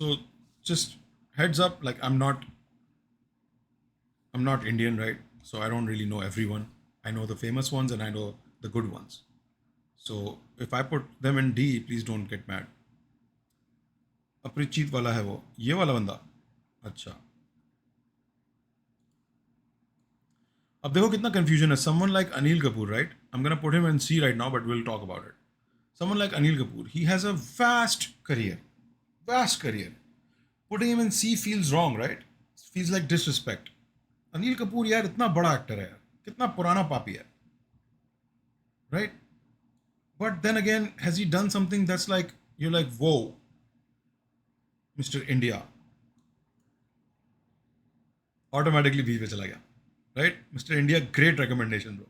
So just heads up, like I'm not Indian, right? So I don't really know everyone. I know the famous ones and I know the good ones. So if I put them in D, please don't get mad. अपरिचित वाला है वो, ये वाला बंदा. अच्छा. अब देखो कितना confusion है. Someone like Anil Kapoor, right? I'm gonna put him in C right now, but we'll talk about it. Someone like Anil Kapoor, he has a vast career. Putting him in C feels wrong, right? Feels like disrespect. Anil Kapoor यार इतना बड़ा actor है यार, कितना पुराना पापी है, right? But then again, has he done something that's like you're like, whoa, Mr. India, automatically बीच पे चला गया, right? Mr. India, great recommendation, bro.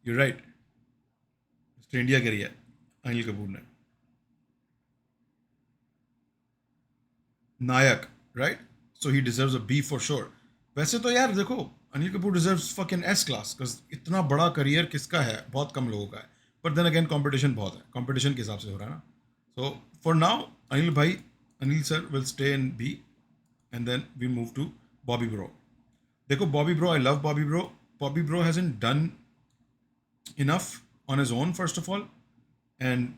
You're right. Mr. India करी है अनिल कपूर ने. नायक, right? So he deserves a B for sure. वैसे तो यार देखो, Anil Kapoor deserves fucking S class, because इतना बड़ा करियर किसका है, बहुत कम लोगों का है. But then again, competition बहुत है, competition के हिसाब से हो रहा है ना. So for now, अनिल भाई, Anil sir will stay in B, and then we move to Bobby Bro. देखो Bobby Bro, I love Bobby Bro. Bobby Bro hasn't done enough on his own, first of all, and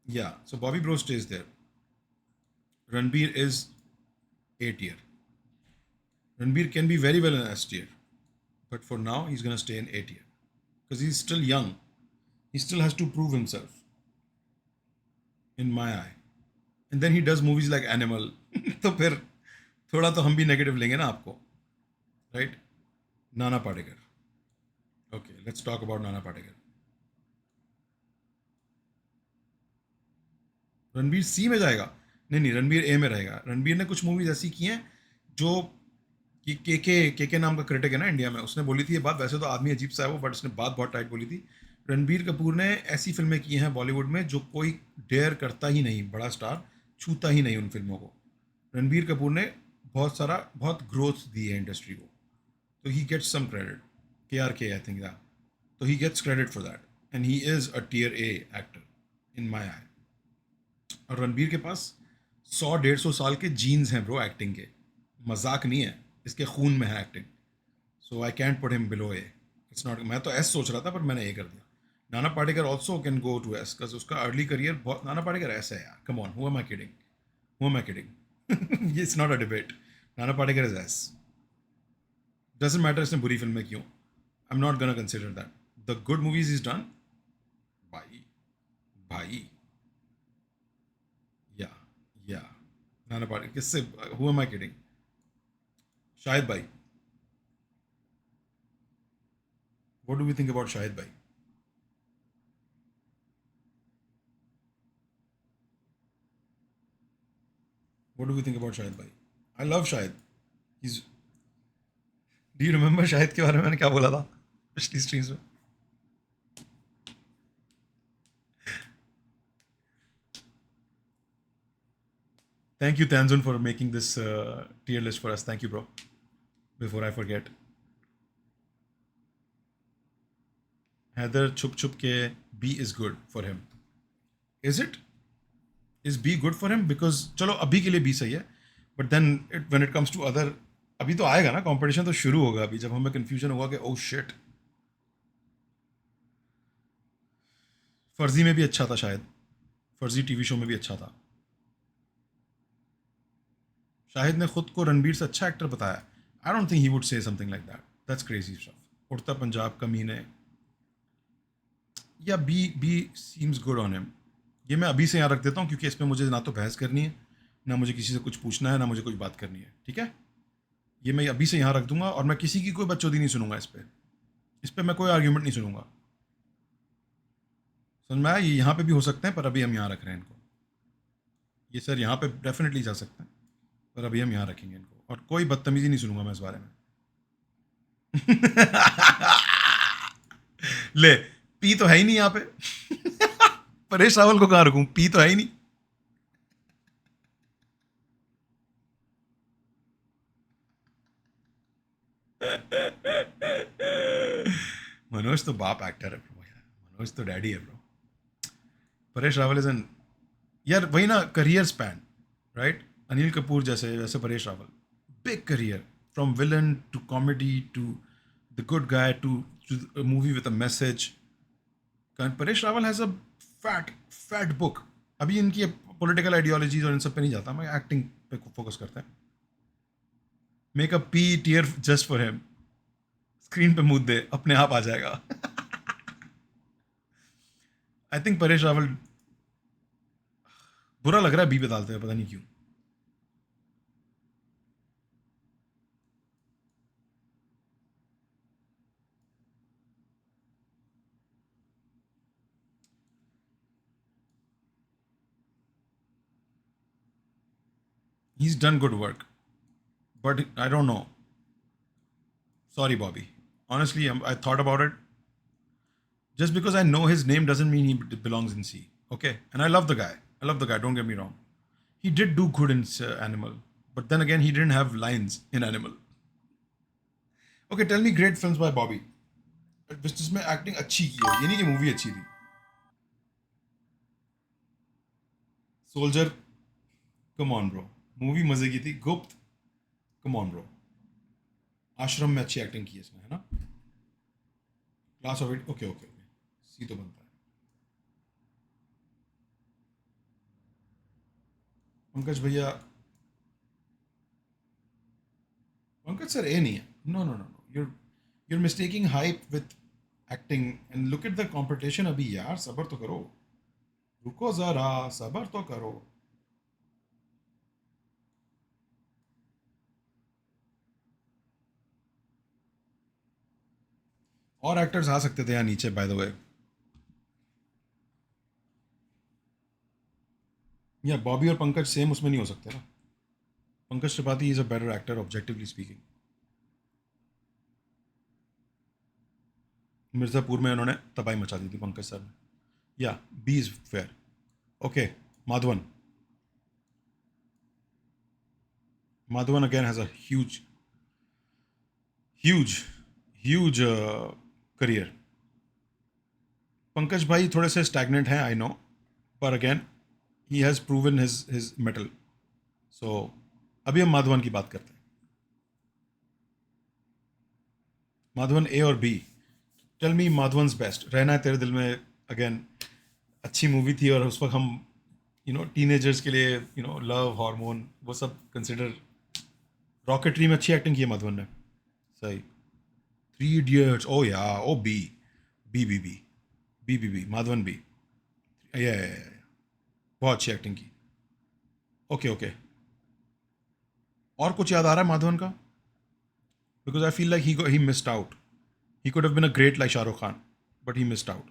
yeah, so Bobby Bro stays there. Ranbir is A tier. Ranbir can be very well in S tier, but for now he's gonna stay in A tier because he's still young. He still has to prove himself, in my eye. And then he does movies like Animal. तो फिर थोड़ा तो हम भी negative लेंगे ना आपको, right? Nana Patekar. Okay, let's talk about Nana Patekar. Ranbir सी में जाएगा? नहीं नहीं, रणबीर ए में रहेगा. रणबीर ने कुछ मूवीज ऐसी की हैं जो कि के नाम का क्रिटिक है ना इंडिया में, उसने बोली थी ये बात. वैसे तो आदमी अजीब सा है वो, बट उसने बात बहुत टाइट बोली थी. रणबीर कपूर ने ऐसी फिल्में की हैं बॉलीवुड में जो कोई डेयर करता ही नहीं, बड़ा स्टार छूता ही नहीं उन फिल्मों को. रणबीर कपूर ने बहुत ग्रोथ दी है इंडस्ट्री को, तो ही गेट्स सम क्रेडिट. के आई थिंक दैट. तो he gets credit for that, and he is a tier A actor in my eye. और रणबीर के पास 100-150 साल के जीन्स हैं ब्रो एक्टिंग के, मजाक नहीं है, इसके खून में है acting. So I can't put him below A. It's not. मैं तो एस सोच रहा था पर मैंने ए कर दिया. Nana Patekar also can go to S, because उसका अर्ली करियर बहुत. नाना पाटेकर ऐसा है यार, come on, who am I kidding, who am I kidding. ये it's not a debate. Nana Patekar is S. Doesn't matter इसने बुरी फिल्में क्यों, I am not gonna consider that. The good movies is done. भाई भाई, या या नाना पाटेकर किससे, who am I kidding. Shahid भाई, what do we think about Shahid भाई? What do we think about Shahid bhai? I love Shahid. He's. Do you remember Shahid के बारे में मैंने क्या बोला था पिछली स्ट्रीम्स में? Thank you Tanzun for making this tier list for us. Thank you bro. Before I forget, Heather छुप छुप के B is good for him. Is it? Is B good for him? Because चलो अभी के लिए B सही है, but then when it comes to other, अभी तो आएगा ना कंपटीशन, तो शुरू होगा अभी जब हमें कंफ्यूजन होगा कि oh shit. फर्जी में भी अच्छा था शायद, फर्जी टीवी शो में भी अच्छा था. शाहिद ने खुद को रणबीर से अच्छा एक्टर बताया. I don't think he would say something like that. That's crazy stuff. Udta Punjab, Kaminey, या B. B seems good on him. ये मैं अभी से यहाँ रख देता हूँ क्योंकि इसमें मुझे ना तो बहस करनी है, ना मुझे किसी से कुछ पूछना है, ना मुझे कुछ बात करनी है. ठीक है, ये मैं अभी से यहाँ रख दूंगा और मैं किसी की कोई बकचोदी नहीं सुनूंगा इस पे मैं कोई आर्ग्यूमेंट नहीं सुनूंगा. समझ में आया? ये यहाँ पे भी हो सकते हैं पर अभी हम यहाँ रख रहे हैं इनको. ये सर यहाँ पे डेफिनेटली जा सकते हैं पर अभी हम यहाँ रखेंगे इनको, और कोई बदतमीजी नहीं सुनूंगा मैं इस बारे में. ले, पी तो है ही नहीं यहाँ पे. परेश रावल को कहाँ रखूं, पी तो है ही नहीं. मनोज तो बाप एक्टर है ब्रो यार. मनोज तो डैडी है bro. Paresh Rawal is an, यार वही ना, career span. Right? Anil Kapoor जैसे, वैसे Paresh Rawal, big career, from villain to comedy to the good guy to movie with a message. Paresh Rawal has a fat fat book. अभी इनकी पॉलिटिकल आइडियोलॉजीज और इन सब पे नहीं जाता, मैं एक्टिंग पे फोकस करता है. Make a P tier just for him. Screen पे मूद दे, अपने आप आ जाएगा. आई थिंक परेश रावल, बुरा लग रहा है बी पे डालते हैं, पता नहीं क्यों. He's done good work, but I don't know. Sorry, Bobby. Honestly, I thought about it. Just because I know his name doesn't mean he belongs in C. Okay, and I love the guy. I love the guy. Don't get me wrong. He did do good in Animal, but then again, he didn't have lines in Animal. Okay, tell me great films by Bobby. जिसमें acting अच्छी की है, ये नहीं कि movie अच्छी थी. Soldier, come on bro. Movie मजे की थी. गुप्त, कम ऑन ब्रो. आश्रम में अच्छी एक्टिंग की है इसने, है ना? Class of it, okay okay okay, see तो बनता है. पंकज भैया, पंकज सर ए नहीं है. No no no no, you're mistaking hype with acting. And look at the competition अभी यार, सबर तो करो. रुको जरा, सबर तो करो. और एक्टर्स आ सकते थे यहाँ नीचे, बाय द वे. या बॉबी और पंकज सेम उसमें नहीं हो सकते ना. Pankaj Tripathi is a better actor objectively speaking. Mirzapur में उन्होंने तबाही मचा दी थी पंकज सर ने. Yeah B is fair. Okay, Madhavan. Madhavan again has a huge huge career. Pankaj भाई थोड़े से स्टैगनेंट हैं, आई नो, पर again he has proven his mettle. सो अभी हम माधवन की बात करते हैं. माधवन ए और B. Tell me Madhavan's best. रहना है तेरे दिल में, अगेन अच्छी मूवी थी, और उस वक्त हम टीनेजर्स के लिए लव हार्मोन वो सब कंसिडर. रॉकेटरी में अच्छी एक्टिंग की है माधवन ने. सही. थ्री इडियट्स, ओ yeah, oh B. B B B B Madhavan B. Yeah बहुत अच्छी एक्टिंग की. Okay okay. और कुछ याद आ रहा है माधवन का? Because I feel like he missed out. He could have been a great like Shahrukh Khan, but he missed out.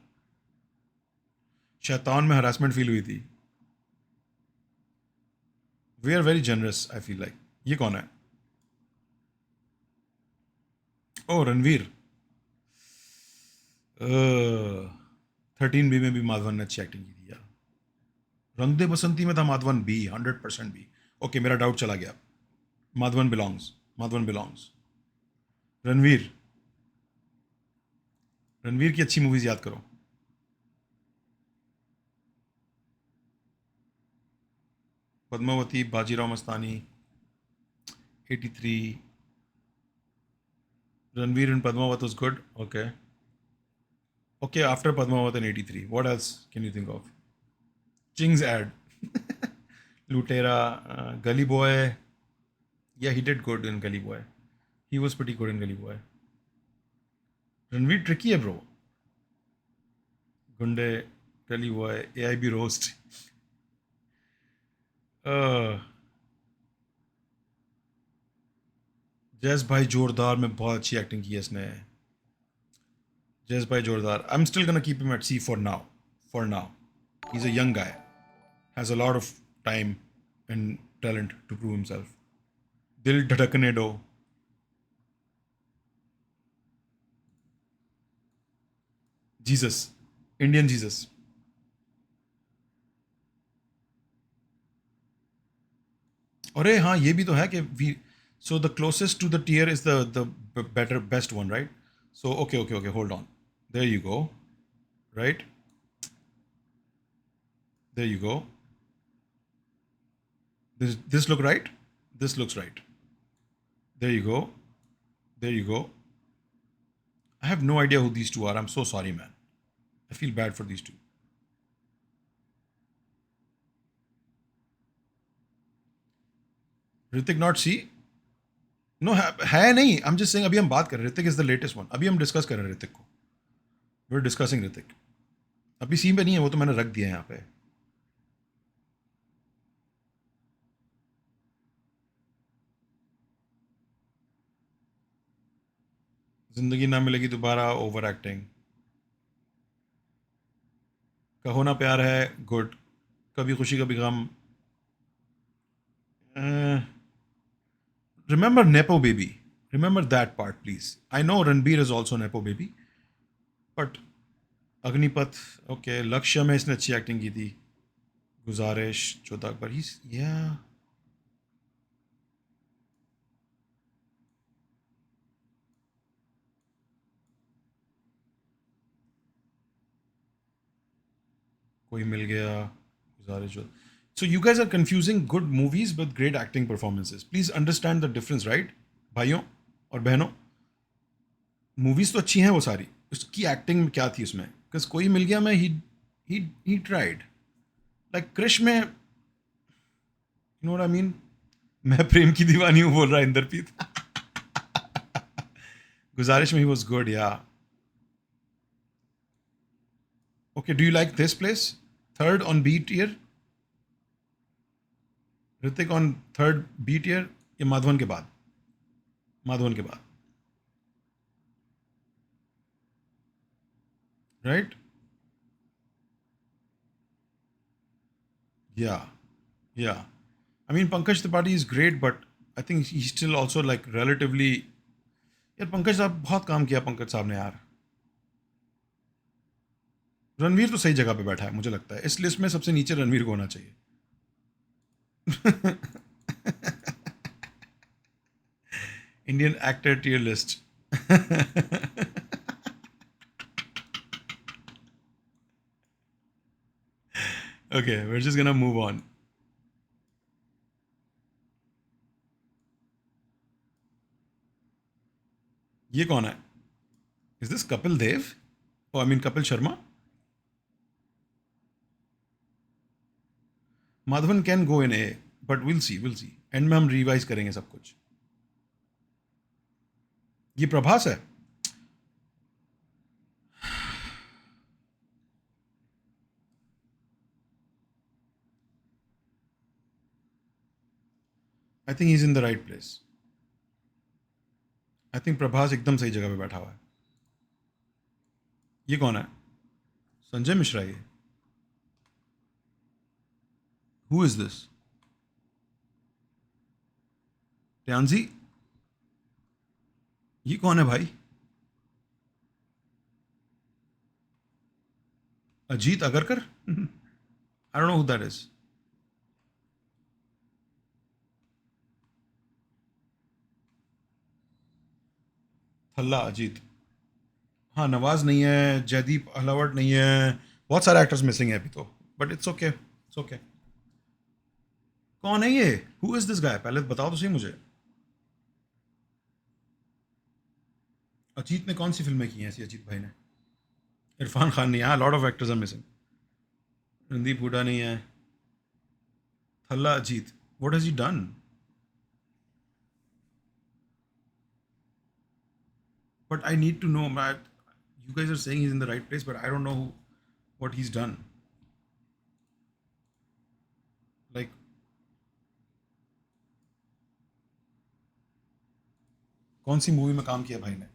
Shaitaan में हरासमेंट फील हुई थी. We are very generous, I feel like. ये कौन है? ओ, रणवीर. 13 बी में भी माधवन ने अच्छी एक्टिंग की थी यार. रंग दे बसंती में था माधवन बी, 100% बी. ओके, मेरा डाउट चला गया. माधवन बिलोंग्स. माधवन बिलोंग्स. रणवीर. रणवीर की अच्छी मूवीज याद करो. पद्मावती, बाजीराव मस्तानी, 83. रणवीर इन Padmaavat was good. Okay. Okay, after Padmavat in 83. What else can you think of? Ching's ad. Lutera, Gully Boy. Yeah, he did good in Gully Boy. He was pretty good in Gully Boy. Ranveer tricky है bro. Gunde, Gully Boy, AIB Roast. Uh, जैस भाई जोरदार में बहुत अच्छी acting की है इसने. जैस भाई जोरदार. I'm still gonna keep him at C for now. For now. He's a young guy. Has a lot of time and talent to prove himself. Dil Dhadakne Do. Jesus. Indian Jesus. अरे हाँ, ये भी तो है कि we. So the closest to the tier is the better best one, right? So okay okay okay, hold on. There you go. Right, there you go. This look right? This looks right. There you go. There you go. I have no idea who these two are. I'm so sorry, man. I feel bad for these two. Hrithik not see no है नहीं I am just saying अभी हम बात कर रहे हैं Hrithik is the latest one अभी हम डिस्कस कर रहे हैं ऋतिक को वी आर डिस्कसिंग ऋतिक अभी सीन पे नहीं है वो तो मैंने रख दिया है यहाँ पे जिंदगी ना मिलेगी दोबारा ओवर एक्टिंग कहो ना प्यार है good Kabhi Khushi Kabhi Gham remember nepo baby remember that part please I know Ranbir is also nepo baby but Agnipath okay Lakshya में इसने अच्छी एक्टिंग की थी गुजारिश चौथा अकबर ही या कोई मिल गया गुजारिश so you guys are confusing good movies with great acting performances please understand the difference right भाइयों और बहनों मूवीज तो अच्छी हैं वो सारी उसकी एक्टिंग क्या थी उसमें बिकॉज कोई मिल गया मैं ही ट्राइड लाइक क्रिश में you know what I mean मैं प्रेम की दीवानी हूँ बोल रहा है इंद्रप्रीत गुजारिश में he was good yeah okay do you like this place third on B tier Hrithik on third B tier या माधवन के बाद माधवन के बाद राइट या या I mean, Pankaj Tripathi is great, but I think he's still also like relatively. यार पंकज साहब बहुत काम किया पंकज साहब ने यार रणवीर तो सही जगह पे बैठा है मुझे लगता है इस लिस्ट में सबसे नीचे रणवीर को होना चाहिए Indian actor tier list okay we are just gonna move on ये कौन है is this Kapil Dev oh I mean Kapil Sharma Madhavan can go in A but will see end में हम रिवाइज करेंगे सब कुछ ये प्रभास है I think is in the right place I think Prabhas एकदम सही जगह पे बैठा हुआ है ये कौन है संजय मिश्रा ये हु इज दिस ट्यांजी ये कौन है भाई Ajit Agarkar I don't know who that is Thala Ajith हाँ नवाज नहीं है जयदीप अहलावत नहीं है बहुत सारे एक्टर्स मिसिंग है अभी तो बट इट्स ओके कौन है ये हु इज दिस गाय पहले बताओ तो सही मुझे अजीत ने कौन सी फिल्में की हैं ऐसी अजीत भाई ने इरफान खान नहीं है lot of actors are missing Randeep Hooda नहीं है Thala Ajith what has he done but I need to know. You guys are saying he's in the right place, but I don't know what he's done. Like, कौन सी movie में काम किया भाई ने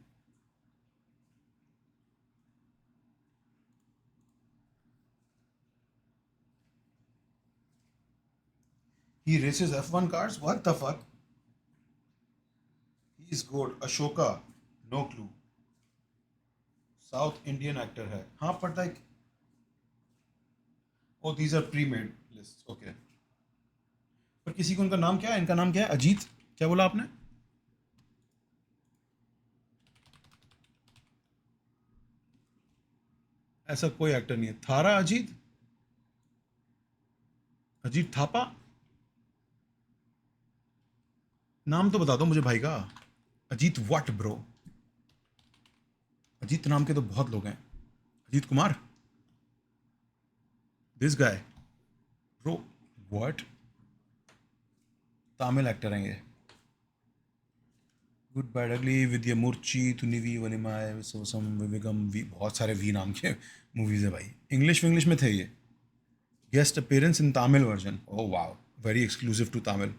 He races F1 cars? What the fuck? He is good. Ashoka, no clue. South Indian actor है हाँ but like oh these are pre-made lists okay पर किसी को उनका नाम क्या है इनका नाम क्या है अजीत क्या बोला आपने ऐसा कोई एक्टर नहीं है थारा अजीत अजीत थापा नाम तो बता दो मुझे भाई का। Ajit what bro? अजीत नाम के तो बहुत लोग हैं। Ajit Kumar, this guy bro, what? Tamil actor हैं ये। गुड बैड अगली, विद्यामूर्ति, तुनिवी, वनिमाय, विश्वसम, विवेगम, वी, बहुत सारे वी नाम के मूवीज है भाई। इंग्लिश इंग्लिश में थे ये। Guest appearance in Tamil version, oh wow, very exclusive to Tamil.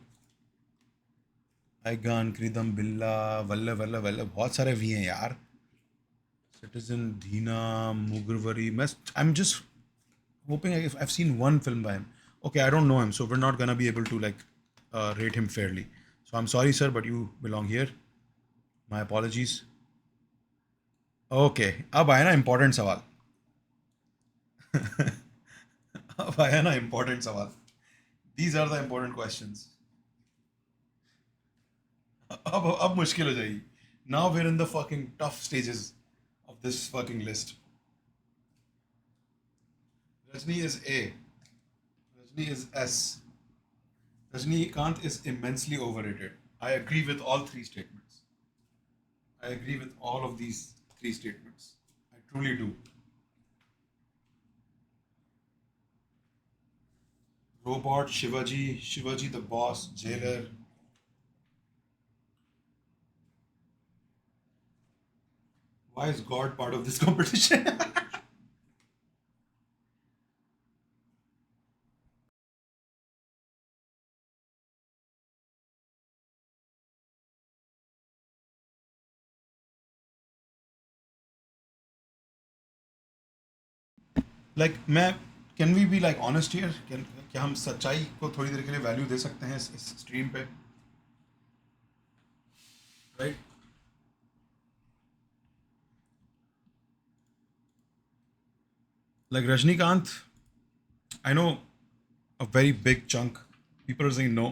Aegan, Kireedam Billa, वल्ल वल्ल वल्ल, बहुत सारे वी हैं यार। सिटीजन, धीना, मुगरवरी, मैं I am just hoping I've seen one film by him. Okay, I don't know him, so we're not gonna be able to like rate him fairly. So I'm sorry, sir, but you belong here. My apologies. Okay, अब आया ना important सवाल। अब आया ना important सवाल। These are the important questions. अब मुश्किल हो जाएगी। Now we're in the fucking tough stages of this fucking list. Rajni is A. Rajni is S. Rajnikant is immensely overrated. I agree with all three statements. I agree with all of these three statements. I truly do. Robot, Shivaji, Shivaji the boss, Jailer. Why is God part of this competition? Like, मैं can we be like honest here? क्या हम सच्चाई को थोड़ी देर के लिए value दे सकते हैं इस स्ट्रीम पे? Right? Like Rajnikant, I know a very big chunk, people are saying no,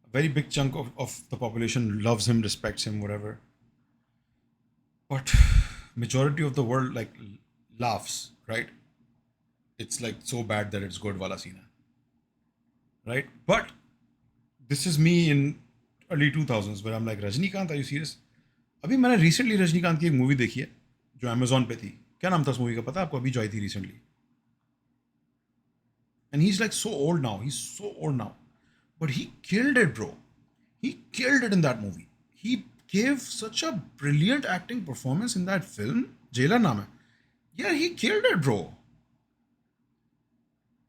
a very big chunk of the population loves him, respects him, whatever. But majority of the world like laughs, right? It's like so bad that it's good wala scene hai, right? But this is me in early 2000s where I'm like, Rajinikanth, are you serious? अभी मैंने recently Rajinikanth की एक movie देखी है जो Amazon पे थी। क्या नाम था उस मूवी का पता है आपको? अभी जो आई थी recently. And he is like so old now, he is so old now, but he killed it bro. He killed it in that movie. He gave such a brilliant acting performance in that film. Jailer नाम है। Yeah, he killed it, bro.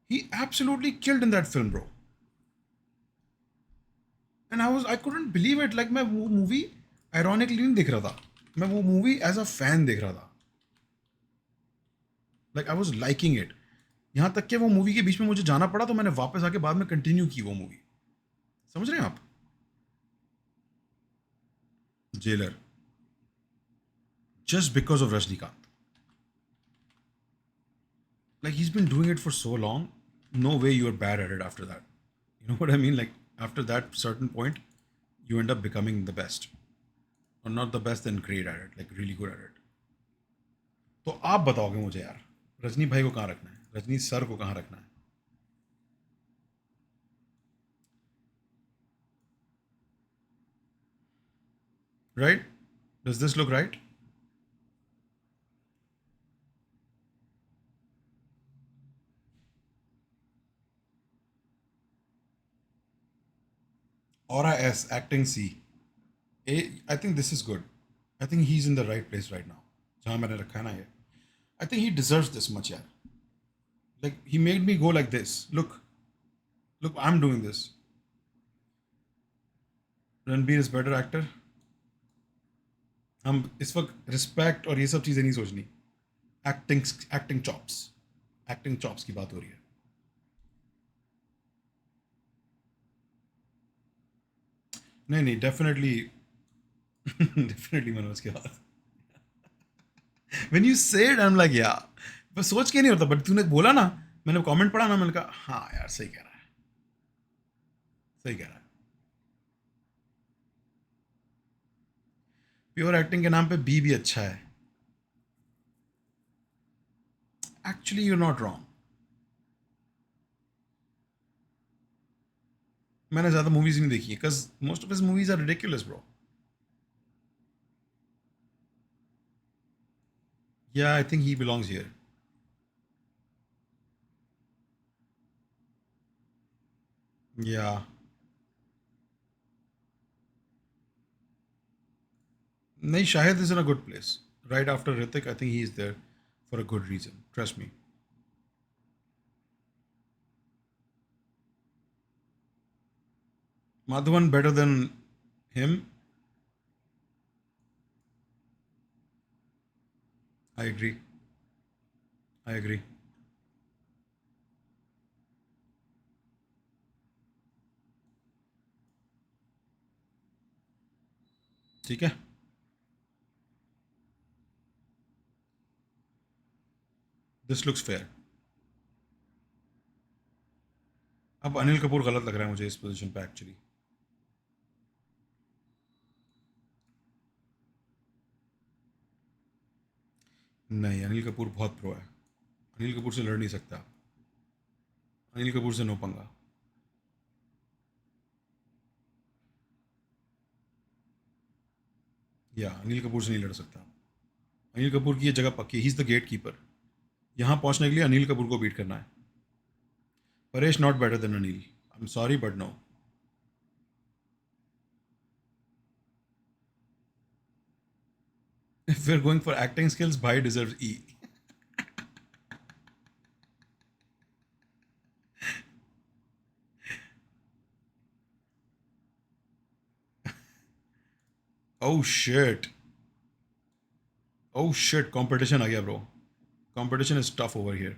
He absolutely killed in that film, bro. And I couldn't believe it. Like मैं वो movie ironically नहीं देख रहा था, मैं वो मूवी एज अ फैन देख रहा था। Like I was liking it. यहाँ तक कि वो मूवी के बीच में मुझे जाना पड़ा तो मैंने वापस आके बाद में कंटिन्यू की वो मूवी। समझ रहे हैं आप? Jailer, just because of Rajinikanth. Like he's been doing it for so long, no way you are bad at it after that. You know what I mean? Like after that certain point, you end up becoming the best, or not the best, then great at it, like really good at it. तो आप बताओगे मुझे यार, रजनी भाई को कहाँ रखना है, रजनी सर को कहाँ रखना है? Right? Does this look right? Aura S, acting C. A, I think this is good. I think he's in the right place right now. जहाँ मैंने रखा है ना ये, I think he deserves this much यार. Like he made me go like this. Look, look, I'm doing this. Ranbir is better actor. हम इस वक्त रिस्पेक्ट और ये सब चीज़ें नहीं सोचनी। Acting, acting chops, acting chops की बात हो रही है। नहीं नहीं, डेफिनेटली डेफिनेटली मनोज के बाद। When you said I am like या, बस सोच के नहीं होता, बट तूने बोला ना, मैंने कमेंट पढ़ा ना, मैंने कहा हाँ यार सही कह रहा है, सही कह रहा है। प्योर एक्टिंग के नाम पे बी भी अच्छा है। Actually you are not wrong. मैंने ज़्यादा मूवीज़ नहीं देखी है, because most of his movies are ridiculous bro. Yeah I think he belongs here. Yeah नहीं, Shahid is in a good place. Right after Hrithik, I think he is there for a good reason, trust me. Madhavan better than him. I agree. I agree. ठीक है. This looks fair. अब अनिल कपूर गलत लग रहा है मुझे इस पोजीशन पे एक्चुअली. नहीं, अनिल कपूर बहुत प्रो है. अनिल कपूर से लड़ नहीं सकता. अनिल कपूर से नो पंगा. या अनिल कपूर से नहीं लड़ सकता. अनिल कपूर की ये जगह पक्की. He is the gatekeeper. यहाँ पहुँचने के लिए अनिल कपूर को बीट करना है. Paresh not better than Anil. I am sorry but no. If we are going for acting skills, भाई deserve E. Oh shit. Oh shit, competition आ गया bro. Competition is tough over here.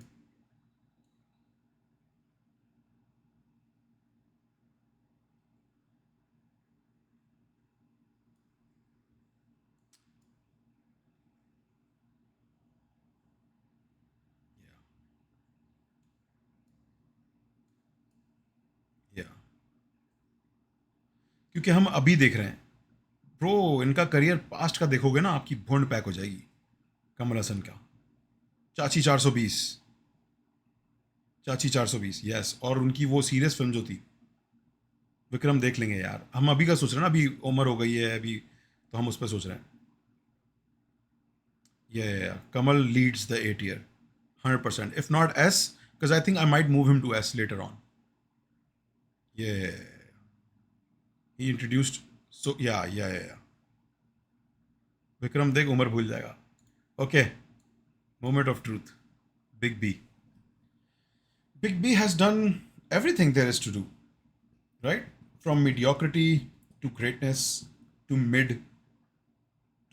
Yeah क्योंकि हम अभी देख रहे हैं ब्रो. इनका करियर पास्ट का देखोगे ना, आपकी भूंड पैक हो जाएगी. कमल हसन का चाची 420. चाची 420, यस. और उनकी वो सीरियस फिल्म जो थी, विक्रम, देख लेंगे यार. हम अभी का सोच रहे हैं ना, अभी उम्र हो गई है अभी, तो हम उस पर सोच रहे हैं. ये Kamal leads the A tier 100%. If not S, because I think I might move him to S later on. ये ही इंट्रोड्यूस्ड. सो या विक्रम देख, उम्र भूल जाएगा. Okay. Moment of truth. Big B. Big B has done everything there is to do, right? From mediocrity to greatness to mid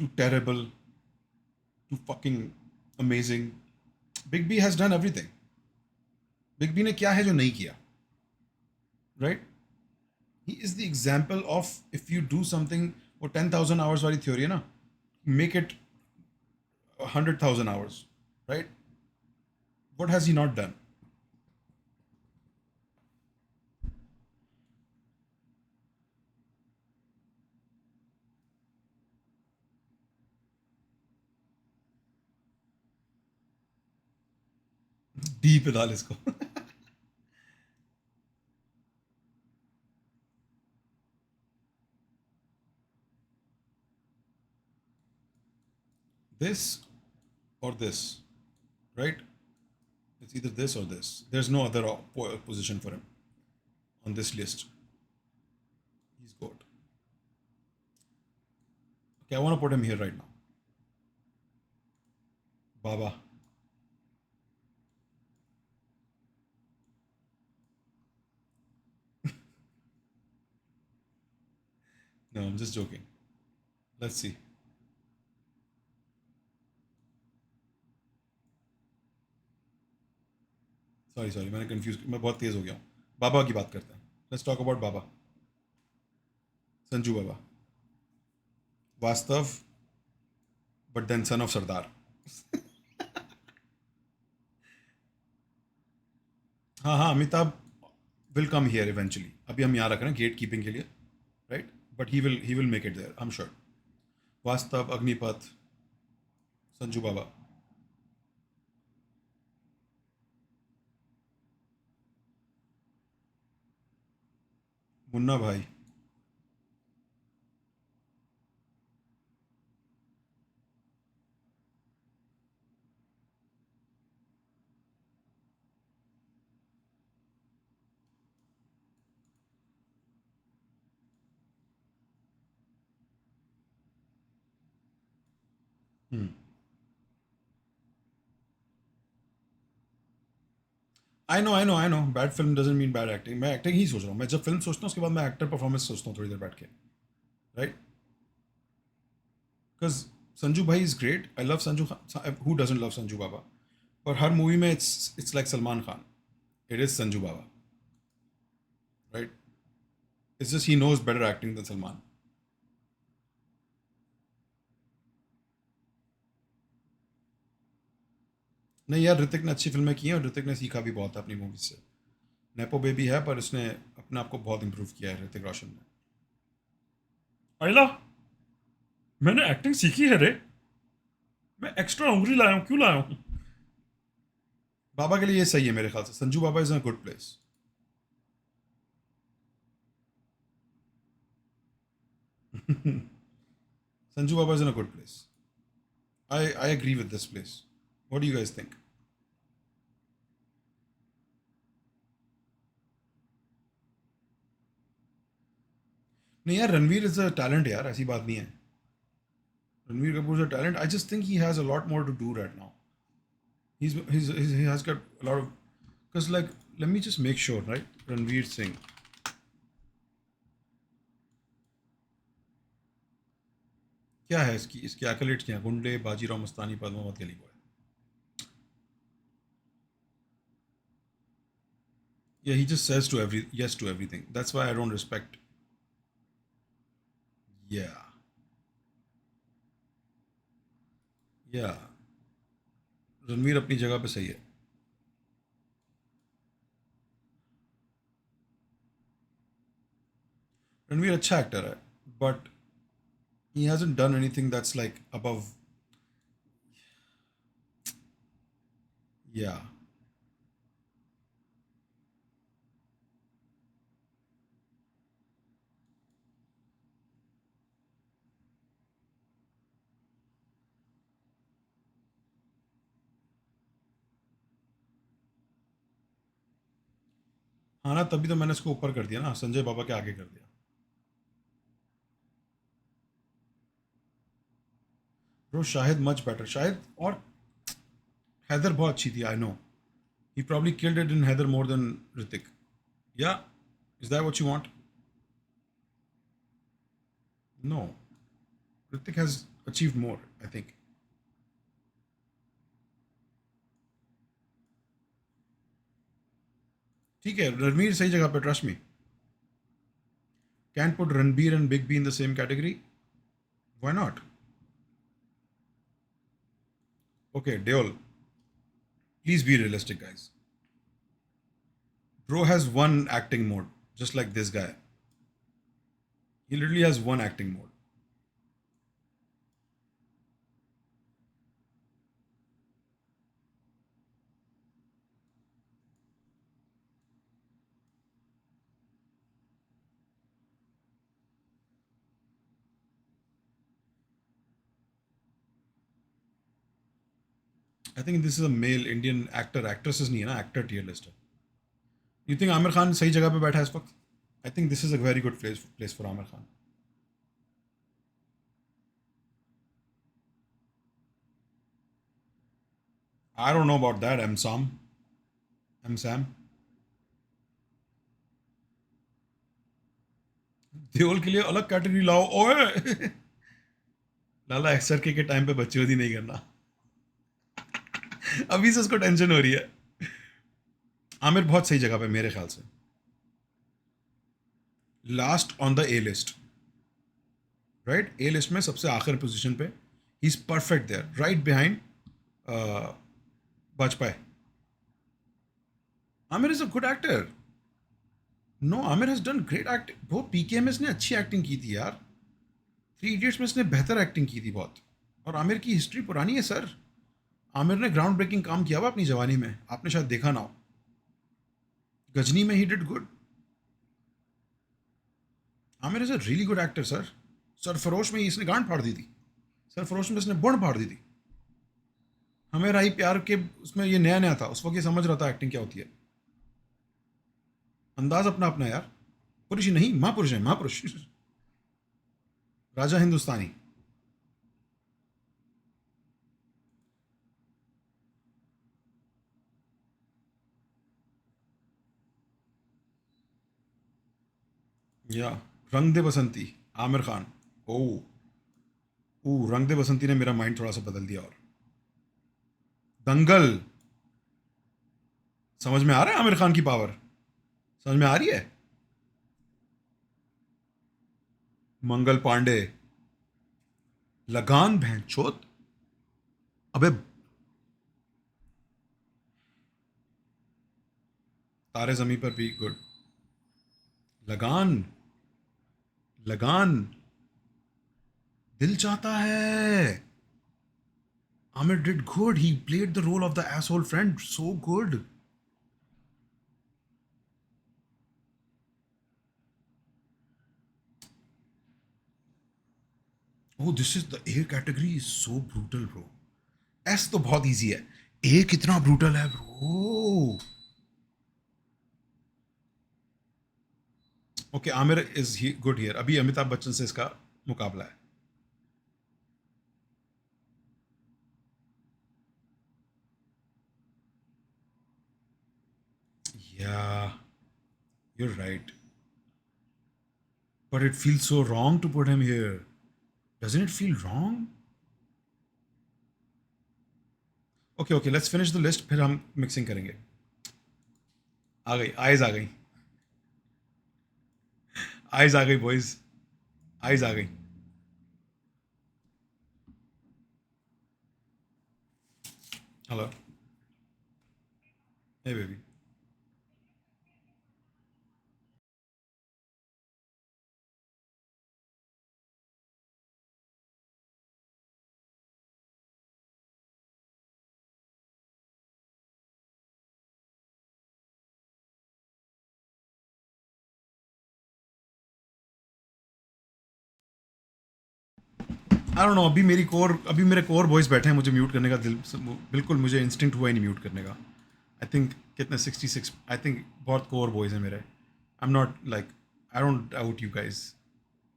to terrible to fucking amazing. Big B has done everything. Big B ने क्या है जो नहीं किया, right? He is the example of if you do something वो 10,000 hours वाली theory है ना, make it 100,000 hours, right? What has he not done? Deep डाल इसको. This or this, right? It's either this or this. There's no other position for him on this list. He's good. Okay, I want to put him here right now. Baba. No, I'm just joking. Let's see. Sorry sorry, मैंने confuse, मैं बहुत तेज हो गया हूँ. बाबा की बात करते हैं. लेट्स टॉक अबाउट बाबा. संजू बाबा. वास्तव, बट देन सन ऑफ सरदार. हाँ हाँ, Amitabh will come here eventually. अभी हम यहाँ रख रहे हैं गेट कीपिंग के लिए, right? But he will make it there, I am sure. Vaastav, Agneepath, Sanju Baba. Munna Bhai. I know bad film doesn't mean bad acting. मैं एक्टिंग ही सोच रहा हूँ। मैं जब फिल्म सोचता हूँ उसके बाद मैं एक्टर परफॉर्मेंस सोचता हूँ थोड़ी देर बैठ के, राइट? बिकॉज संजू भाई is great, I love Sanju Khan, who doesn't love Sanju Baba? पर हर मूवी में it's like Salman Khan, it is Sanju Baba, right? It's just he knows better acting than Salman. नहीं यार, ऋतिक ने अच्छी फिल्में की हैं और ऋतिक ने सीखा भी बहुत है अपनी मूवीज से। नेपो बेबी है पर उसने अपने आप को बहुत इंप्रूव किया है ऋतिक रोशन ने। आइला, मैंने एक्टिंग सीखी है रे। मैं एक्स्ट्रा उंगली लाया हूँ, क्यों लाया हूँ? बाबा के लिए ये सही है मेरे ख्याल से। Sanju Baba is in a good place. Sanju Baba is in a good place. I agree with this place. What do you guys think? नहीं यार, रणवीर इज अ टैलेंट यार, ऐसी बात नहीं है। Ranveer Kapoor is a talent. I just think he has a lot more to do right now. He has got a lot of, because like, let me just make sure, right? Ranveer Singh. क्या है इसकी एक्कलेट्स क्या हैं? गुंडे, बाजीराव मस्तानी, पद्मावत, गली boy. Yeah, he just says to every yes to everything. That's why I don't respect. Yeah, yeah. Ranveer अपनी जगह पे सही है। रणवीर अच्छा एक्टर है, but he hasn't done anything that's like above. Yeah. हाँ ना, तभी तो मैंने इसको ऊपर कर दिया ना, संजय बाबा के आगे कर दिया। Bro Shahid much better. Shahid और हैदर बहुत अच्छी थी, I know. He probably killed it in Haider more than Hrithik. Yeah, is that what you want? No, Hrithik has achieved more, I think. ठीक है, रणवीर सही जगह पे, trust me. Can't put Ranbir and Big B in the same category? Why not? Okay, Deol, please be realistic, guys. Bro has one acting mode, just like this guy. He literally has one acting mode. I think this is a male Indian actor. Actresses नहीं है ना, actor tier list है. You think Amir Khan सही जगह पे बैठा है इस वक्त? I think this is a very good place for Amir Khan. I don't know about that. M Sam. Deol के लिए अलग कैटेगरी लाओ ओए। लाला एक्सर के टाइम पे बच्चों नहीं करना। अभी से उसको टेंशन हो रही है। आमिर बहुत सही जगह पे मेरे ख्याल से। Last on the A list, right? A list में सबसे आखिर पोजीशन पे। He is perfect there, right behind Vajpayee. Aamir is a good actor. No, Aamir has done great acting. वो पीके में इसने अच्छी एक्टिंग की थी यार। थ्री इडियट्स में इसने बेहतर एक्टिंग की थी बहुत। और आमिर की हिस्ट्री पुरानी है सर। आमिर ने ग्राउंड ब्रेकिंग काम किया हुआ अपनी जवानी में, आपने शायद देखा ना हो। गजनी में ही did good. Aamir is a really good actor sir. Sarfarosh में इसने गांड फाड़ दी थी. सरफरोश में इसने बड़ फाड़ दी थी. हमें राही प्यार के उसमें ये नया नया था, उस वक्त ये समझ रहा था एक्टिंग क्या होती है. अंदाज अपना अपना यार. पुरुष ही नहीं, महापुरुष है, महापुरुष. राजा हिंदुस्तानी. या रंग दे बसंती, आमिर खान. ओ ओ, रंग दे बसंती ने मेरा माइंड थोड़ा सा बदल दिया. और दंगल. समझ में आ रहा है आमिर खान की पावर? समझ में आ रही है? मंगल पांडे. लगान भैंचोद. अबे तारे जमी पर भी गुड. लगान. लगान. दिल चाहता है. Amir did good. He played the role of the asshole friend so good. Oh, this is the A category is so brutal, bro. S तो बहुत easy है. A कितना brutal है, bro. Okay, Amir is good here. अभी अमिताभ बच्चन से इसका मुकाबला है. Yeah, you're right. But it feels so wrong to put him here. Doesn't it feel wrong? Okay, okay, let's finish the list. फिर हम mixing करेंगे. आ गई, eyes आ गई. Eyes आ गई, boys. Eyes आ गई. Hello. Hey, baby. I don't no. अभी मेरे core boys बैठे हैं, मुझे म्यूट करने का दिल बिल्कुल मुझे इंस्टिंक्ट हुआ ही नहीं म्यूट करने का. आई थिंक कितने 66, आई थिंक बहुत कोर बॉयज हैं मेरे. I am not like, I don't doubt you guys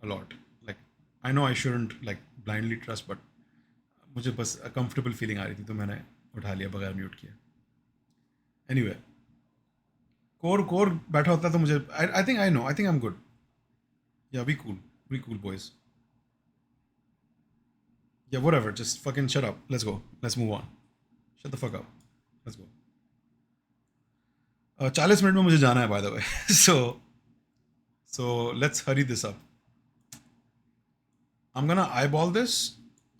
a lot. Like I know I shouldn't like blindly trust, but मुझे बस कंफर्टेबल फीलिंग आ रही थी तो मैंने उठा लिया बगैर म्यूट किया. एनीवे, कोर कोर बैठा होता तो मुझे I think I know, I think I am good. Yeah we cool boys. Yeah, whatever. Just fucking shut up. Let's go. Let's move on. Shut the fuck up. Let's go. 40 minute में मुझे जाना है, by the way. So let's hurry this up. I'm gonna eyeball this.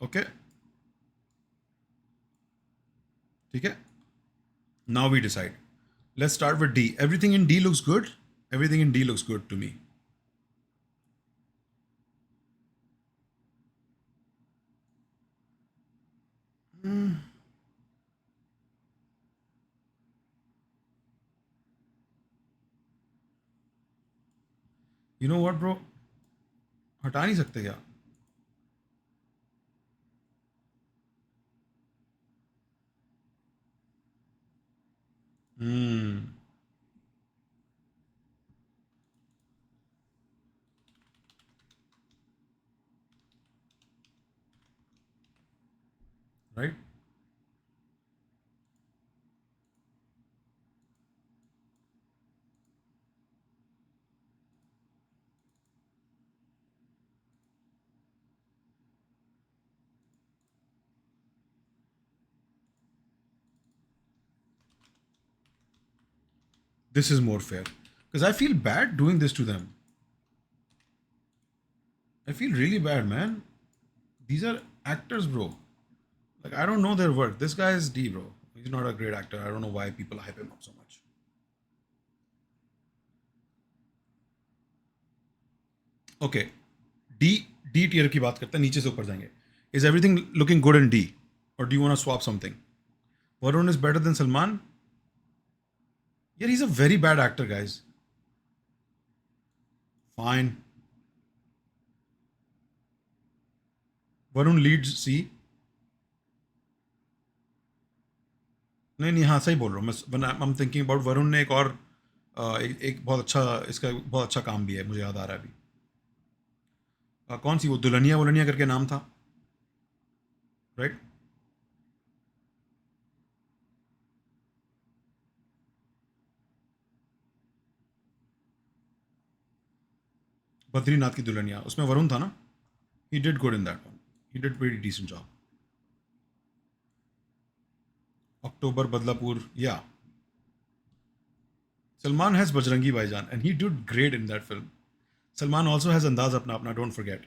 Okay. ठीक है. Now we decide. Let's start with D. Everything in D looks good. Everything in D looks good to me. You know what, bro? हटा नहीं सकते क्या? Hmm. Right? This is more fair. Because I feel bad doing this to them. I feel really bad, man. These are actors, bro. Like, I don't know their work. This guy is D, bro. He's not a great actor. I don't know why people hype him up so much. Okay. D tier की बात करते हैं, नीचे से ऊपर जाएंगे. Is everything looking good in D? Or do you want to swap something? Varun is better than Salman? Yeah, he's a very bad actor, guys. Fine. Varun leads C. नहीं नहीं, हाँ सही बोल रहा हूँ मैं। I am thinking about Varun ने एक और एक बहुत अच्छा, इसका बहुत अच्छा काम भी है, मुझे याद आ रहा है अभी। कौन सी वो दुल्हनिया वुल्हनिया करके नाम था, राइट? बद्रीनाथ की दुल्हनिया, उसमें वरुण था ना? He did good in that one, he did very decent job. October Badlapur, yeah Salman has Bajrangi Bhaijaan and he did great in that film. Salman also has Andaz Apna अपना, डोंट फॉरगेट।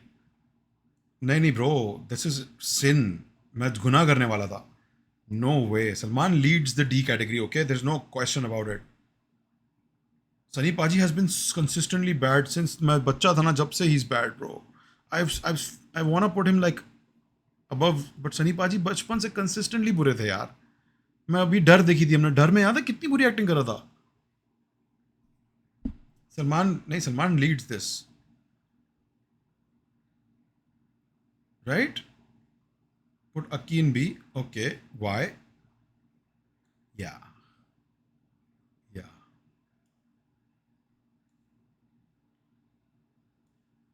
नहीं नहीं ब्रो, दिस इज सिन। मैं गुनाह करने वाला था। No way, Salman leads the D category, okay, there is no question about it. Sunny Paaji has been consistently bad since मैं बच्चा था ना, जब से he is bad bro. I want to put him like above, but Sunny Paaji बचपन से कंसिस्टेंटली बुरे थे यार। मैं अभी डर देखी थी हमने, डर में याद है कितनी बुरी एक्टिंग कर रहा था। सलमान नहीं, Salman leads this, right? Put akin B, okay, why? Yeah yeah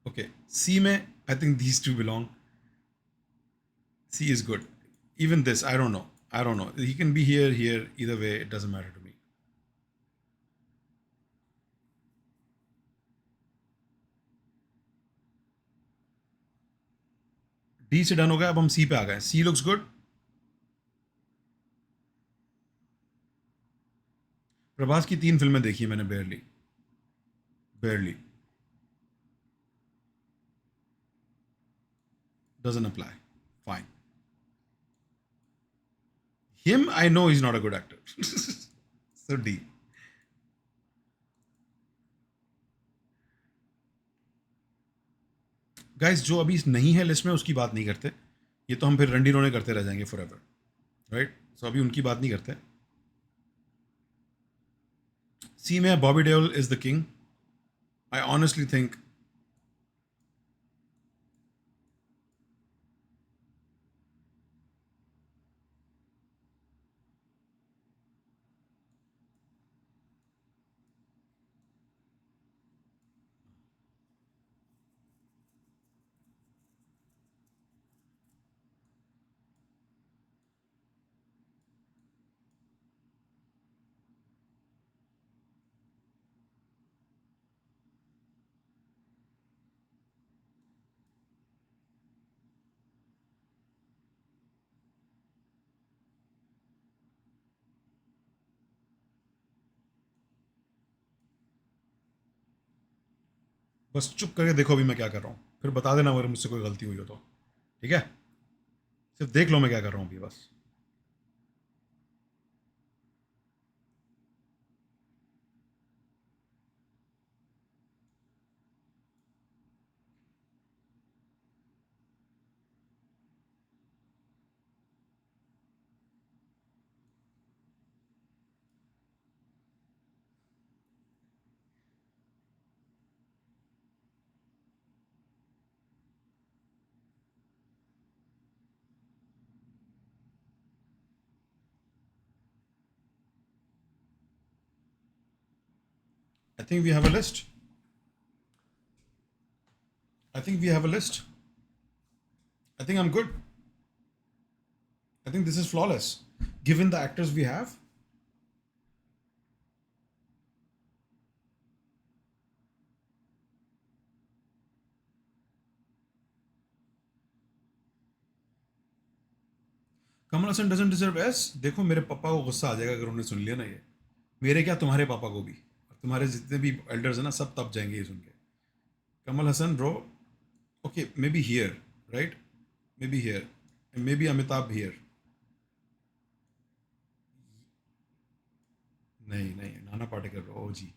okay, C में I think these two belong. C is good. Even this, I don't know. I don't know. He can be here, here. Either way, it doesn't matter to me. D से done हो गया, अब हम सी पे आ गए। सी looks good. Prabhas की 3 फिल्में देखी है मैंने, बेयरली, बेयरली। Doesn't apply, fine. Him I know is not a good actor. So D. Guys, जो अभी नहीं है लिस्ट में उसकी बात नहीं करते। ये तो हम फिर रंडी रोने करते रह जाएंगे फॉर एवर, राइट? सो अभी उनकी बात नहीं करते। सी में Bobby Deol is the king. I honestly think बस चुप करके देखो अभी मैं क्या कर रहा हूँ, फिर बता देना अगर मुझसे कोई गलती हुई हो तो। ठीक है? सिर्फ देख लो मैं क्या कर रहा हूँ अभी, बस। I think we have a list. I think we have a list. I think I'm good. I think this is flawless. Given the actors we have, Kamal Haasan doesn't deserve S. देखो मेरे पापा को गुस्सा आ जाएगा अगर उन्होंने सुन लिया ना ये। मेरे क्या, तुम्हारे पापा को भी, और तुम्हारे जितने भी एल्डर्स हैं ना, सब तब जाएंगे ये सुन के। Kamal Haasan bro, okay, may be here, right? May be here, may be Amitabh here. नहीं नहीं, Nana Patekar O G.